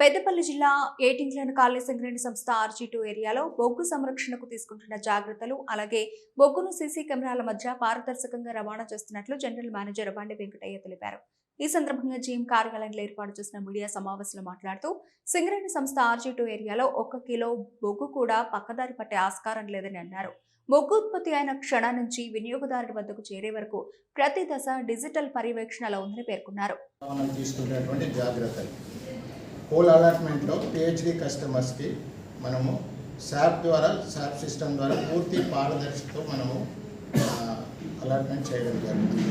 పెద్దపల్లి జిల్లా ఏటింగ్లను కాలనీ సింగరేణి సంస్థ RG2 ఏరియాలో బొగ్గు సంరక్షణకు తీసుకుంటున్న జాగ్రత్తలు అలాగే బొగ్గును సీసీ కెమెరాల మధ్య పారదర్శకంగా రవాణా చేస్తున్నట్లు జనరల్ మేనేజర్ బండి వెంకటయ్య తెలిపారు. ఈ సందర్భంగా జీఎం కార్యాలయంలో ఏర్పాటు చేసిన మీడియా సమావేశంలో మాట్లాడుతూ సింగరేణి సంస్థ RG2 ఏరియాలో 1 కిలో బొగ్గు కూడా పక్కదారి పట్టే ఆస్కారం లేదని అన్నారు. బొగ్గు ఉత్పత్తి అయిన క్షణం నుంచి వినియోగదారుడి వద్దకు చేరే వరకు ప్రతి దశ డిజిటల్ పర్యవేక్షణలో ఉందని పేర్కొన్నారు. కోల్ అలాట్మెంట్లో PhD కస్టమర్స్కి మనము SAP సిస్టమ్ ద్వారా పూర్తి పారదర్శకతో మనము అలాట్మెంట్ చేయడం జరుగుతుంది.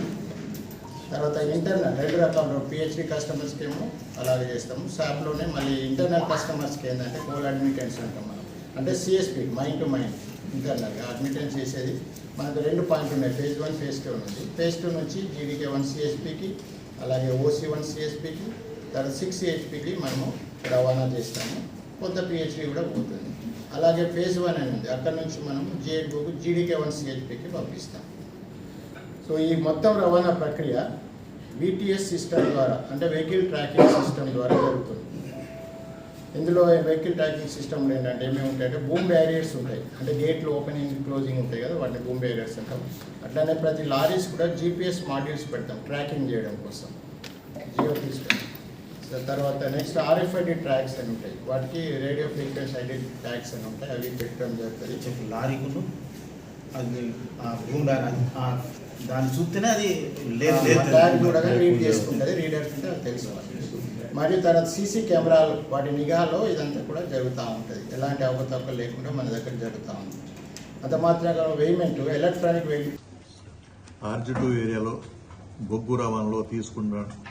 తర్వాత ఇంటర్నల్ 2 రకాల PhD కస్టమర్స్కి ఏమో అలాగే చేస్తాము. SAPలోనే మళ్ళీ ఇంటర్నల్ కస్టమర్స్కి ఏంటంటే కోల్ అడ్మిటెన్స్ అంటాం మనం. అంటే CSP మైండ్ టు మైండ్ ఇంటర్నల్గా అడ్మిటెన్స్ చేసేది మనకు 2 పాయింట్లు ఉన్నాయి. phase 1 phase 2 ఉంది. phase 2 నుంచి GDK1 CSPకి అలాగే OC1 CSPకి తర్వాత 6 CHPకి మనము రవాణా చేస్తాము. కొంత PhD కూడా పోతుంది. అలాగే phase 1 అని ఉంది. అక్కడ నుంచి మనము GDK1 CHPకి పంపిస్తాం. సో ఈ మొత్తం రవాణా ప్రక్రియ VTS సిస్టమ్ ద్వారా అంటే వెహికల్ ట్రాకింగ్ సిస్టమ్ ద్వారా జరుగుతుంది. ఇందులో వెహికల్ ట్రాకింగ్ సిస్టమ్లో ఏంటంటే ఏమేమి ఉంటాయంటే బూమ్ బ్యారియర్స్ ఉంటాయి. అంటే గేట్లు ఓపెనింగ్ క్లోజింగ్ ఉంటాయి కదా, వాటిని బూమ్ బ్యారియర్స్ అంటాం. అట్లానే ప్రతి లారీస్ కూడా GPS మాడ్యూల్స్ పెడతాం ట్రాకింగ్ చేయడం కోసం, జియో తీసుకుంటాం. తర్వాత నెక్స్ట్ RFID ట్రాక్స్ అని ఉంటాయి. వాటికి రేడియో ఫ్రీక్వెన్సీ ఐడెంటిటీ ట్యాగ్స్ అని ఉంటాయి. అవి పెట్టడం జరుగుతుంది. లారీకును అది దాన్ని చూస్తేనే అది ట్యాగ్ కూడా రీడ్ చేసుకుంటుంది. రీడర్స్ ఉంటే అది తెలుసుకోవాలి. మరియు తర్వాత CC కెమెరాలు వాటి నిఘాలో ఇదంతా కూడా జరుగుతూ ఉంటుంది. ఎలాంటి అవకతవకలు లేకుండా మన దగ్గర జరుగుతూ ఉంది. అంత మాత్రమే వేయ్మెంట్ ఎలక్ట్రానిక్ RG2 ఏరియాలో బొగ్గు రవాణాలో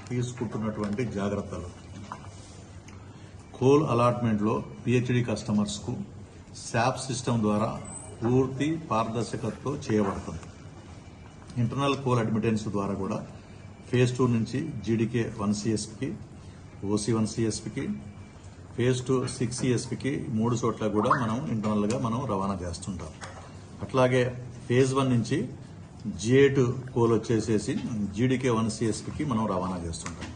తీసుకుంటున్నటువంటి జాగ్రత్తలు. కోల్ అలాట్మెంట్లో PhD కస్టమర్స్కు SAP సిస్టమ్ ద్వారా పూర్తి పారదర్శకతతో చేయబడుతుంది. ఇంటర్నల్ కోల్ అడ్మిటెన్స్ ద్వారా కూడా phase 2 నుంచి GDK1 CSPకి OC1 CSPకి phase 2 6 CSPకి 3 చోట్ల కూడా మనం ఇంటర్నల్గా మనం రవాణా చేస్తుంటాం. అట్లాగే phase 1 నుంచి G8 కోల్ వచ్చేసేసి GDK1 CSPకి మనం రవాణా చేస్తుంటాం.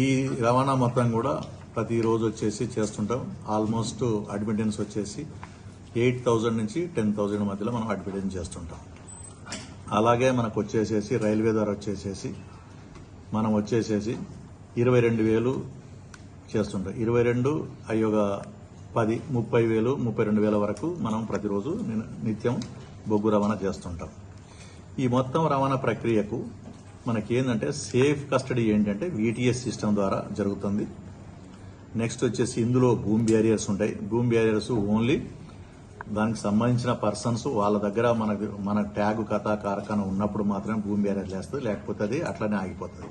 ఈ రవాణా మొత్తం కూడా ప్రతిరోజు వచ్చేసి చేస్తుంటాం. ఆల్మోస్ట్ అడ్మిటెన్స్ వచ్చేసి 8,000 నుంచి 10,000 మధ్యలో మనం అడ్మిటెన్స్ చేస్తుంటాం. అలాగే మనకు వచ్చేసేసి రైల్వే ద్వారా వచ్చేసేసి మనం వచ్చేసేసి 22,000 చేస్తుంటాం. 22 అయ్యోగా 10, 30,000, 32,000 వరకు మనం ప్రతిరోజు నిత్యం బొగ్గు రవాణా చేస్తుంటాం. ఈ మొత్తం రవాణా ప్రక్రియకు మనకి ఏంటంటే సేఫ్ కస్టడీ ఏంటంటే VTS సిస్టమ్ ద్వారా జరుగుతుంది. నెక్స్ట్ వచ్చేసి ఇందులో బూమ్ బ్యారియర్స్ ఉంటాయి. బూమ్ బ్యారియర్స్ ఓన్లీ దానికి సంబంధించిన పర్సన్స్ వాళ్ళ దగ్గర మన ట్యాగ్ కథా కార్ఖానా ఉన్నప్పుడు మాత్రమే బూమ్ బ్యారియర్ లేస్తుంది, లేకపోతే అది అట్లనే ఆగిపోతుంది.